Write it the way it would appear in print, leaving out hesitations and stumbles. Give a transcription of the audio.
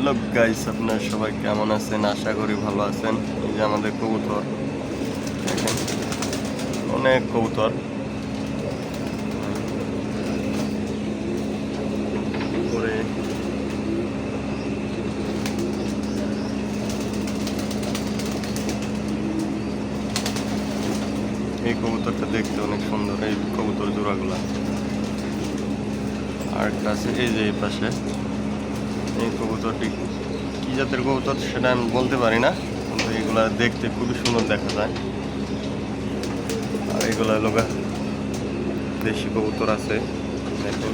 Hello guys, আপনারা সবাই কেমন আছেন? আশা করি ভালো আছেন। এই যে আমাদের কবুতর দেখেন, অনেক কবুতর করে। এই কবুতরটা দেখতে অনেক সুন্দর, এই কবুতর জোড়াগুলা। আর একটা আছে এই যে এই পাশে, এই কবুতরটি কি জাতের কবুতর সেটা আমি বলতে পারি না, কিন্তু এগুলা দেখতে খুবই সুন্দর দেখা যায়। আর এগুলা লোকা দেশি কবুতর আছে দেখুন।